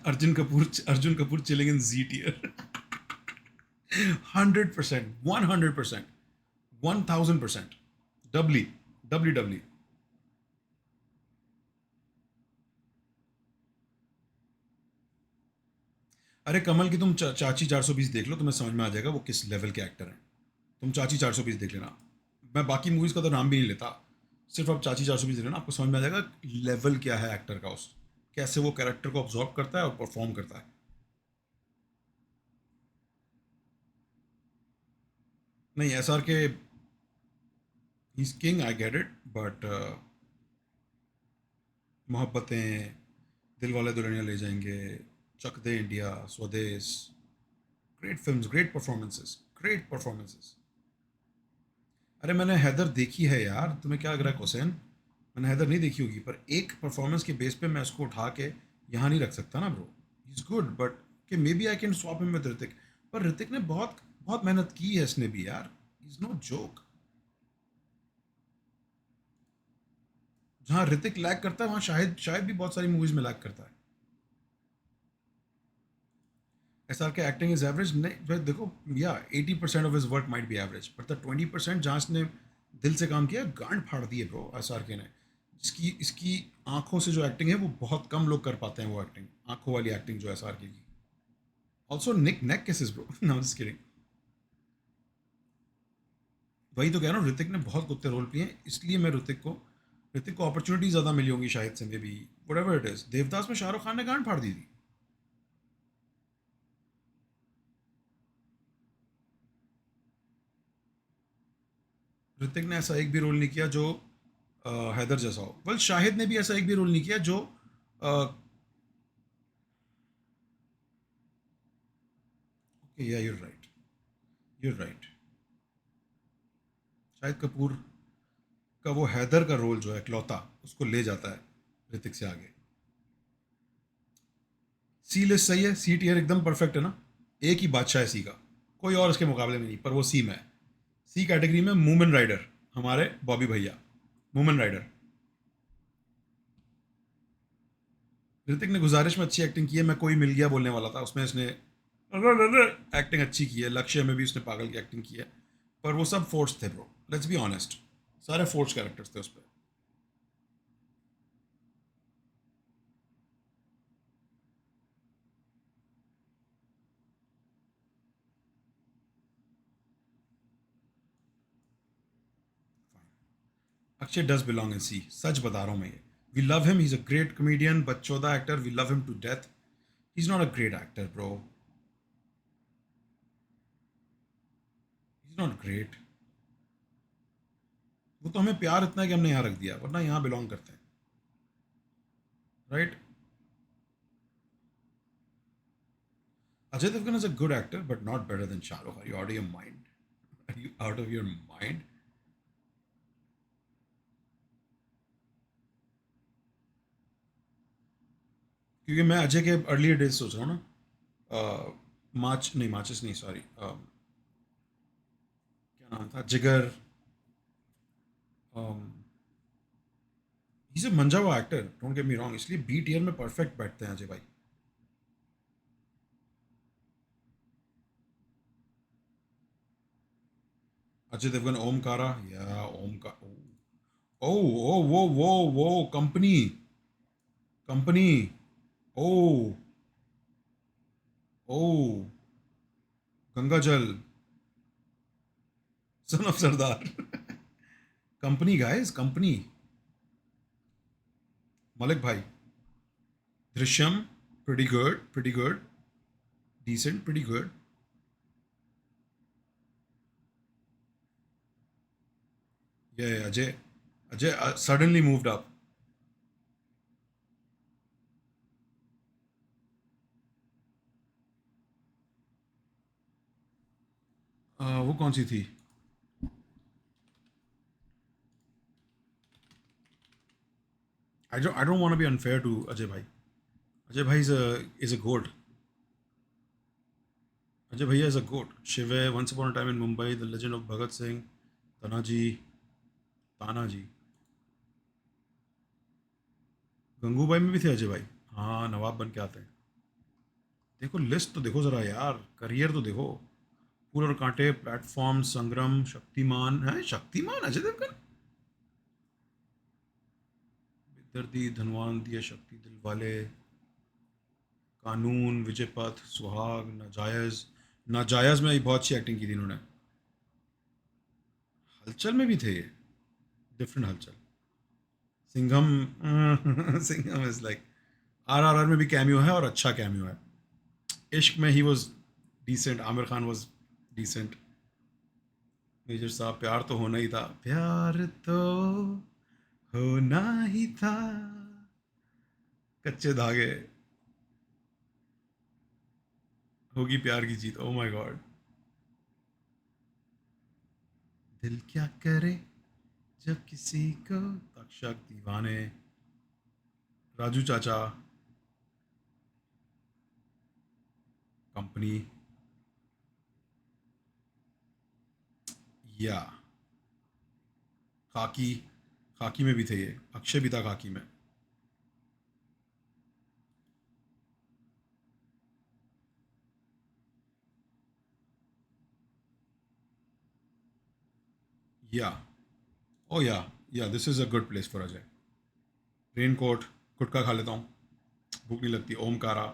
Arjun Kapoor chilling in G tier. 100%, 100%, 1000%, doubly, doubly doubly. अरे कमल की तुम चाची 420 देख लो, तुम्हें समझ में आ जाएगा वो किस लेवल के एक्टर हैं। तुम चाची 420 देख लेना। मैं बाकी मूवीज़ का तो नाम भी नहीं लेता, सिर्फ आप चाची 420 देख लेना, आपको समझ में आ जाएगा लेवल क्या है एक्टर का, उस कैसे वो कैरेक्टर को ऑब्जॉर्व करता है और परफॉर्म करता है। नहीं, एस आर के he is king, I get it, but Mohabbatein, दिल वाले दुल्हनिया ले जाएंगे, चक दे इंडिया, स्वदेश, great films, great performances, great performances. अरे मैंने हैदर देखी है यार, तुम्हें क्या लग रहा है हुसैन? मैंने हैदर नहीं देखी होगी, पर एक परफॉर्मेंस के बेस पे मैं उसको उठा के यहाँ नहीं रख सकता ना bro. He is good, but कि may be I can swap him with Hrithik. पर ऋतिक ने बहुत बहुत मेहनत की है इसने भी यार, इज नो जोक। जहाँ ऋतिक लैग करता है वहाँ शायद शायद भी बहुत सारी मूवीज में लैग करता है। एस आर के एक्टिंग इज एवरेज नहीं भाई, देखो या 80% of his work might be average, but the 20% जहाँ इसने दिल से काम किया, गांड फाड़ दी है ब्रो एस आर के ने। इसकी इसकी आंखों से जो एक्टिंग है वो बहुत कम लोग कर पाते हैं, वो एक्टिंग, आंखों वाली एक्टिंग जो एस आर के की। Also nick neck kisses bro, no just kidding. वही तो कह रहा हूँ, ऋतिक ने बहुत कुत्ते रोल किए हैं, इसलिए मैं ऋतिक को अपॉर्चुनिटी ज़्यादा मिली होंगी शायद से, may be whatever it is. Devdas में शाहरुख खान ने गांड फाड़ दी थी। ऋतिक ने ऐसा एक भी रोल नहीं किया जो हैदर जैसा हो। वेल शाहिद ने भी ऐसा एक भी रोल नहीं किया जो yeah you're right, you're right. Shahid Kapoor का वो हैदर का रोल जो है इकलौता, उसको ले जाता है ऋतिक से आगे। सी लिस्ट सही है, सी टीयर एकदम परफेक्ट है ना। एक ही बादशाह है सी का, कोई और उसके मुकाबले में नहीं, पर वो सी में है। सी कैटेगरी में मूमन राइडर, हमारे बॉबी भैया, मूमन राइडर। ऋतिक ने गुजारिश में अच्छी एक्टिंग की है, मैं कोई मिल गया बोलने वाला था, उसमें इसने एक्टिंग अच्छी की है। लक्ष्य में भी उसने पागल की एक्टिंग की है, पर वो सब फोर्स थे ब्रो, लेट्स बी ऑनेस्ट, सारे फोर्स कैरेक्टर्स थे उस पर। Akshay does belong in C, सच बता रहा हूँ मैं ये। We love him, he is a great comedian, बच्चोदा actor, we love him to death. He is not a great actor bro, he is not great. वो तो हमें प्यार इतना है कि हमने यहाँ रख दिया, वरना यहाँ बिलोंग करते हैं, right. Ajay Devgn is a good actor but not better than Shahrukh. Are you out of your mind? Are you out of your mind? क्योंकि मैं अजय के अर्ली डेज सोच रहा हूँ ना, मार्च नहीं, मार्चेस नहीं, सॉरी, क्या नाम था, जिगर। ही इज अ मंजा हुआ actor, don't get me wrong, इसलिए बी टीयर में परफेक्ट बैठते हैं अजय भाई। अजय देवगन ओमकारा, या ओमका, ओ ओ वो कंपनी, कंपनी, ओ ओ Gangajal, son of Sardaar, company guys, company, Malik भाई, Drishyam, pretty good, decent, pretty good. ये Ajay, Ajay suddenly moved up. वो कौन सी थी? I don't want to be unfair to Ajay भाई। अजय भाई इज अ गोट। अजय भैया is a goat. Shiv, once upon a time in Mumbai, the legend of Bhagat Singh, Tanaji, Tanaji, Gangubai में भी थे अजय भाई। हाँ, नवाब बन के आते हैं। देखो लिस्ट तो देखो जरा यार, करियर तो देखो। फूल और कांटे, प्लेटफॉर्म, संग्राम, शक्तिमान है, शक्तिमान अजय देवगन, दर्दी, धनवान, दिया शक्ति, दिल वाले, कानून, विजय पथ, सुहाग, नाजायज। नाजायज में बहुत अच्छी एक्टिंग की थी इन्होंने। हलचल में भी थे ये, different Hulchul. Singham Singham is like, R में भी कैमियो है और अच्छा कैमियो है। इश्क में he was decent, Aamir Khan was decent. Major Saab, Pyaar तो होना ही था, प्यार तो होना ही था, कच्चे धागे, होगी प्यार की जीत, ओ माय गॉड। दिल क्या करे जब किसी को, तक्षक, दीवाने, राजू चाचा, कंपनी, या खाकी। खाकी में भी थे ये, अक्षय भी था खाकी में। Yeah, oh yeah this is a good place for Ajay. Raincoat, गुटखा खा लेता हूँ, भूख नहीं लगती, ओमकारा।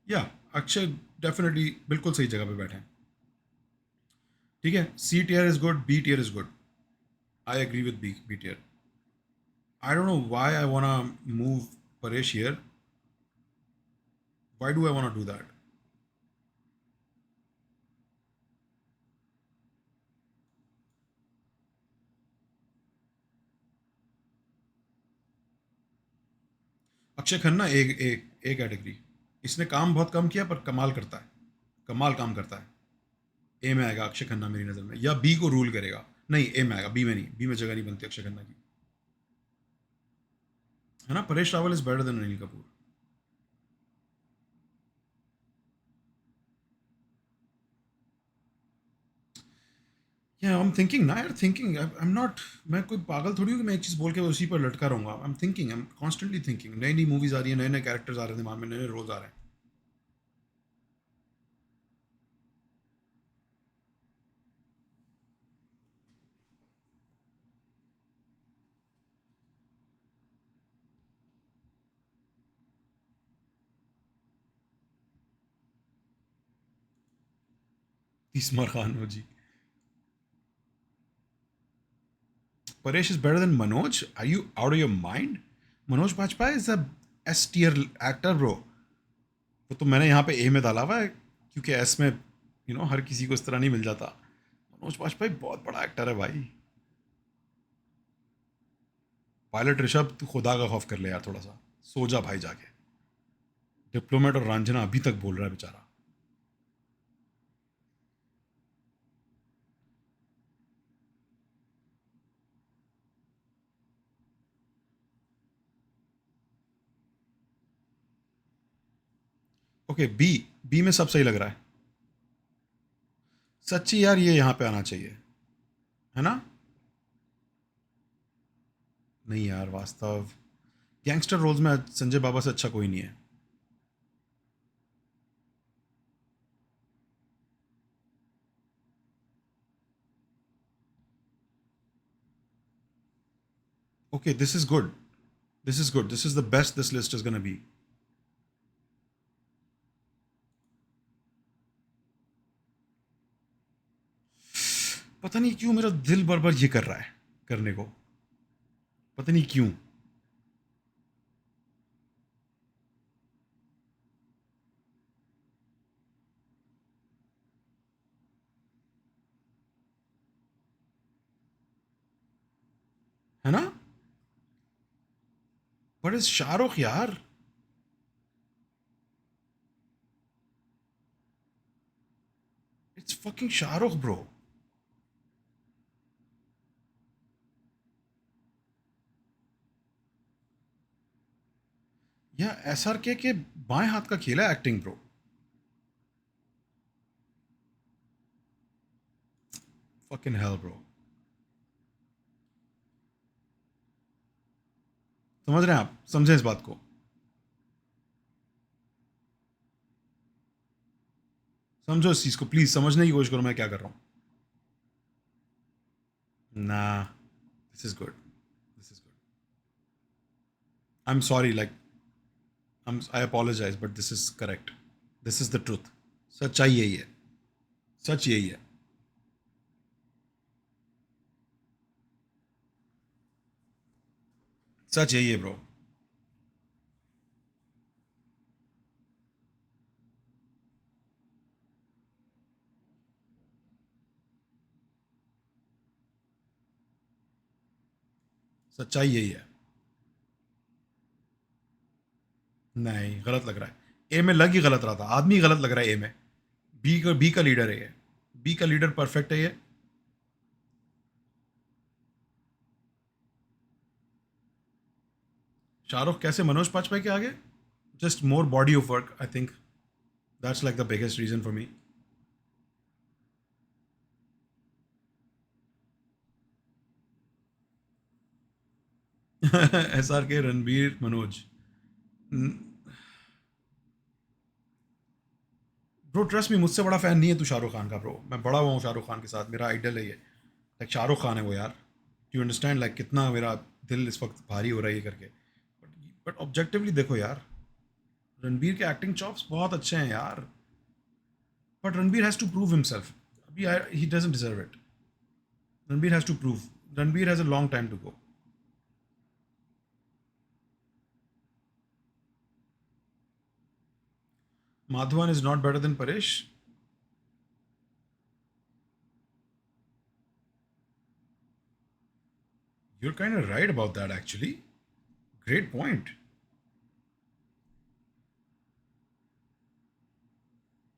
या, अक्षय डेफिनेटली बिल्कुल सही जगह पे बैठे हैं। ठीक है, C tier is good, B tier is good. I agree with B tier. I don't know why I wanna move Paresh here. Why do I wanna do that? Akshaye Khanna एक एक एक कैटेगरी। इसने काम बहुत कम किया पर कमाल करता है, कमाल काम करता है। ए में आएगा अक्षय खन्ना मेरी नज़र में, या बी को रूल करेगा। नहीं, ए में आएगा, बी में नहीं, बी में जगह नहीं बनती अक्षय खन्ना की। है ना, Paresh Rawal is better than Anil Kapoor. या आई एम थिंकिंग ना यार, थिंकिंग, आई एम नॉट, मैं कोई पागल थोड़ी हूँ कि मैं एक चीज़ बोल के उसी पर लटका रहूँगा। आई am thinking, I am constantly thinking. नई नई मूवीज आ रही है, नए नए कैरेक्टर्स आ रहे हैं दिमाग में, नए नए रोल्स आ रहे हैं। तीसमार खान हो जी। Paresh is better than Manoj? Are you out of your mind? Manoj Bajpayee is a S tier actor, bro. वो तो मैंने यहाँ पे ए में डाला हुआ है, क्योंकि एस में हर किसी को इस तरह नहीं मिल जाता। मनोज बाजपेयी बहुत बड़ा एक्टर है भाई। पायलट ऋषभ, तू खुदा का खौफ कर ले यार थोड़ा सा, सो जा भाई जाके। डिप्लोमेट और रंजना अभी तक बोल रहा है बेचारा। Okay, B. बी में सब सही लग रहा है। सच्ची यार, ये यहाँ पे आना चाहिए, है ना? नहीं यार, वास्तव, गैंगस्टर रोल्स में संजय बाबा से अच्छा कोई नहीं है। Okay, this is good, this is good, this is the best this list is gonna be. पता नहीं क्यों मेरा दिल बार बार ये कर रहा है करने को, पता नहीं क्यों। है ना? बट इज शाहरुख यार, इट्स फकिंग शाहरुख ब्रो। या एस आर के बाएं हाथ का खेला acting bro. Fucking hell bro. समझ रहे हैं आप, समझे इस बात को? समझो इस चीज को, प्लीज समझने की कोशिश करो मैं क्या कर रहा हूँ। ना, this is good, this is good. I am sorry, like I apologize but this is correct, this is the truth. सच्चाई यही है, सच यही है। सच यही है ब्रो। सच्चाई यही है। नहीं, गलत लग रहा है। ए में लग ही गलत रहा था, आदमी गलत लग रहा है ए में। बी का लीडर है ये। बी का लीडर परफेक्ट है ये। शाहरुख कैसे मनोज बाजपेयी के आगे? Just more body of work, I think that's like the biggest reason for me. S R K, Ranbir, Manoj. Bro trust me, मुझसे बड़ा फैन नहीं है तू शाहरुख खान का। ब्रो मैं बड़ा हुआ हूँ शाहरुख खान के साथ, मेरा आइडल है ये। लाइक शाहरुख खान है वो यार। यू अंडरस्टैंड लाइक कितना मेरा दिल इस वक्त भारी हो रहा है ये करके। बट ऑब्जेक्टिवली देखो यार, रणबीर के एक्टिंग चॉप्स बहुत अच्छे हैं यार। But Ranbir has to prove himself. अभी ही doesn't deserve it. Ranbir has to prove. Ranbir has a long time to go. Madhavan is not better than Paresh. You're kind of right about that, actually. Great point.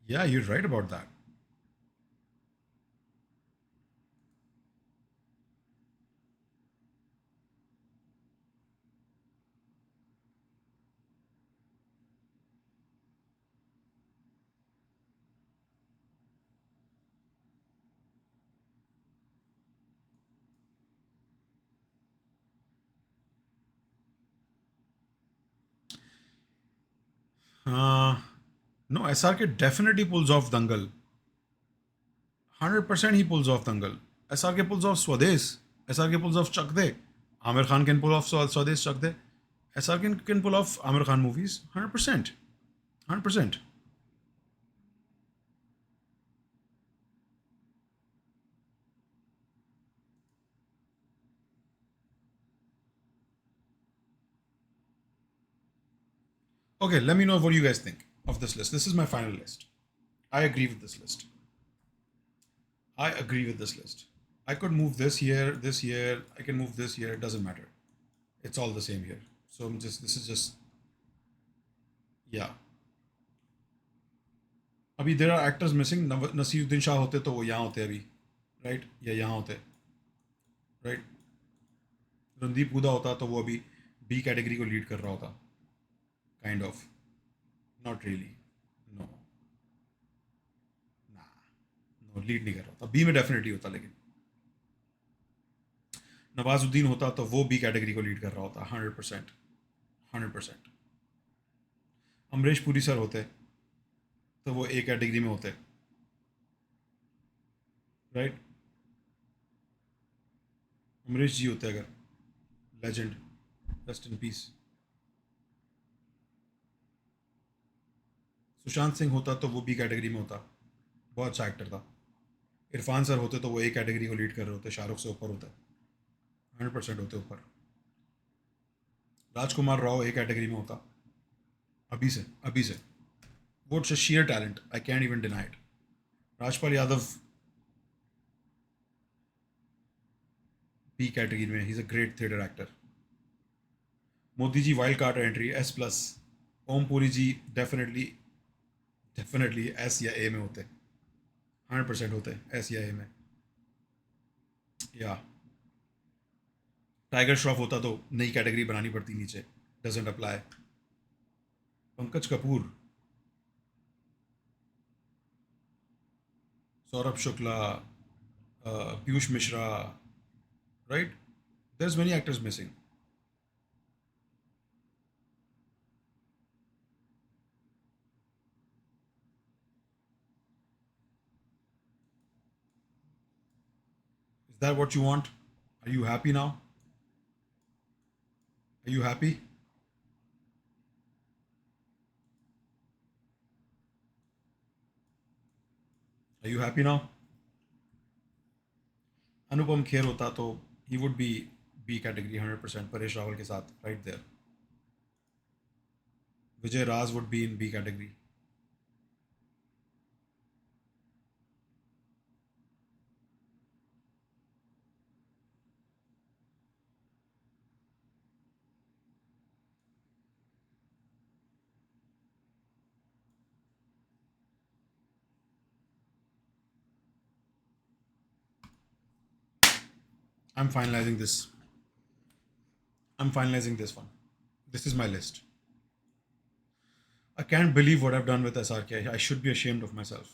Yeah, you're right about that. Uh, no, SRK definitely pulls off Dangal. 100% he pulls off Dangal. SRK pulls off Swades. SRK pulls off Chak De. Amir Khan can pull off Swades, Chak De. SRK can pull off Amir Khan movies. 100%. 100%. Okay, let me know what you guys think of this list. This is my final list. I agree with this list. I agree with this list. I could move this here, this here. I can move this here. It doesn't matter. It's all the same here. So I'm just, this is just, yeah. अभी there are actors missing. Naseeruddin Shah होते तो वो यहाँ होते अभी, right, या यहाँ होते, राइट। रणदीप हुडा होता तो वो अभी बी कैटेगरी को लीड कर रहा होता, kind of. Not really. No, ना, नो, लीड नहीं कर रहा होता। बी में डेफिनेटली होता, लेकिन नवाजुद्दीन होता तो वो बी कैटेगरी को लीड कर रहा होता, 100%। 100%। अमरीश पुरी सर होते तो वो ए कैटेगरी में होते, राइट। अमरीश जी होते अगर, legend, rest in peace. Sushant Singh होता तो वो बी कैटेगरी में होता, बहुत अच्छा एक्टर था। इरफान सर होते तो वो ए कैटेगरी को लीड कर रहे होते, शाहरुख से ऊपर होता, 100% होते ऊपर। राजकुमार राव ए कैटेगरी में होता, अभी से, अभी से। वो sheer talent, I can't even deny it. Rajpal Yadav B category में, he is a great theatre actor. Modi ji wild card entry, S plus. Om Puri ji definitely, definitely S या ए में होते, 100% होते एस या ए में, या। टाइगर श्रॉफ होता तो नई कैटेगरी बनानी पड़ती नीचे, doesn't apply. Pankaj Kapoor, Saurabh Shukla, Piyush Mishra, right. there's many actors missing. Is that what you want? Are you happy now? Are you happy? Are you happy now? Anupam Kher होता तो he would be B category 100%, Paresh Rawal के साथ right there. Vijay Raz would be in B category. I'm finalizing this. I'm finalizing this one. This is my list. I can't believe what I've done with SRK. I should be ashamed of myself.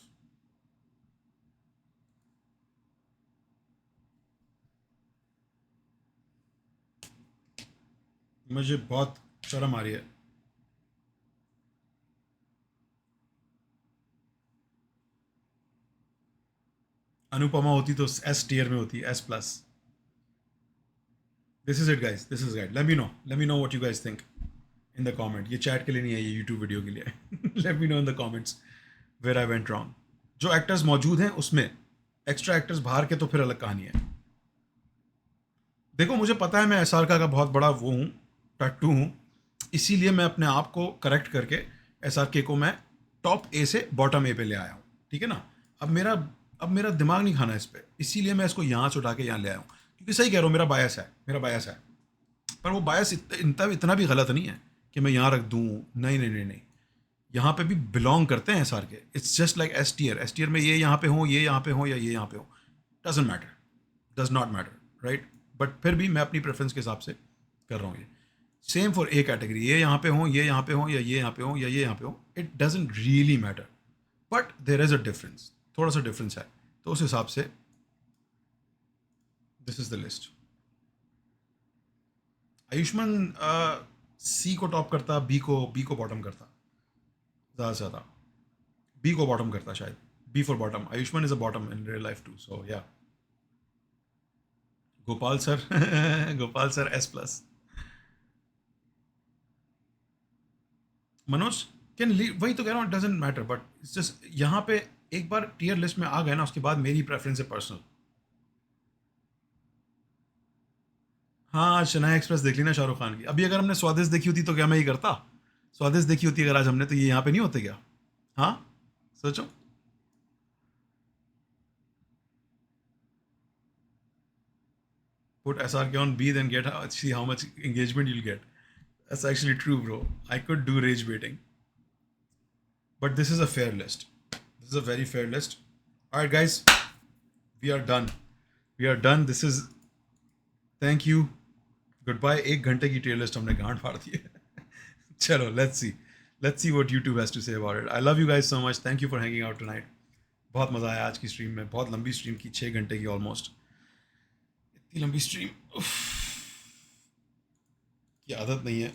मुझे बहुत शर्म आ रही है. अनुपमा होती तो S tier में होती, S plus. This is it guys, this is it. Let me know what you guys think in the comment. ये चैट के लिए नहीं है, ये यूट्यूब वीडियो के लिए. Let me know in the comments where I went wrong. जो actors मौजूद हैं उसमें एक्स्ट्रा एक्टर्स बाहर के तो फिर अलग कहानी है. देखो मुझे पता है मैं एस आर का बहुत बड़ा वो हूँ, टट्टू हूँ, इसीलिए मैं अपने आप को करेक्ट करके एस आर के को मैं टॉप ए से बॉटम ए पे ले आया हूँ. ठीक है ना. अब मेरा दिमाग नहीं खाना इस पर, इसीलिए मैं इसको यहाँ से उठा के यहाँ ले आया हूँ. क्योंकि सही कह रहा हूँ, मेरा बायस है. पर वो बायस इतना भी गलत नहीं है कि मैं यहाँ रख दूँ. नहीं नहीं नहीं नहीं, यहाँ पे भी बिलोंग करते हैं S R K. It's just like S tier में ये यहाँ पे हो, ये यहाँ पे हो, या ये यहाँ पे हो, doesn't matter, does not matter, right. But फिर भी मैं अपनी प्रेफरेंस के हिसाब से कर रहा हूँ. ये सेम फॉर ए कैटेगरी, ये यहाँ पे हो, ये यहाँ पे हो, या ये यहाँ पे हो, या ये यहाँ पे हो, it doesn't really matter. But there is a difference, थोड़ा सा डिफरेंस है. तो उस हिसाब से this is the list. Ayushmann C को टॉप करता, बी को बॉटम करता, ज़्यादा से ज़्यादा बी को बॉटम करता शायद. B for bottom. Ayushmann is a bottom in real life too, so yeah. Gopal sir Gopal sir S plus. Manoj can leave, वही तो कह रहा हूँ, doesn't matter. But it's just यहाँ पे एक बार टीयर लिस्ट में आ गए ना, उसके बाद मेरी प्रेफरेंस है पर्सनल. हाँ आज शनाया एक्सप्रेस देख ली ना शाहरुख खान की. अभी अगर हमने स्वादिष्ट देखी होती तो क्या मैं ये करता. स्वादिष्ट देखी होती अगर आज हमने, तो ये यहाँ पे नहीं होते क्या. हाँ सोचो. Put SRK on B, then see how much engagement you'll get. That's actually true, bro. I could do rage baiting. But this is a fair list. This is a very fair list. Alright, guys. We are done. We are done. This is. Thank you. Goodbye. 1 घंटे की tier list हमने गांड फाड़ दी है. चलो, let's see. Let's see what YouTube has to say about it. I love you guys so much. Thank you for hanging out tonight. बहुत मज़ा आया आज की स्ट्रीम में. बहुत लंबी स्ट्रीम की, 6 घंटे की ऑलमोस्ट. इतनी लंबी स्ट्रीम की आदत नहीं है.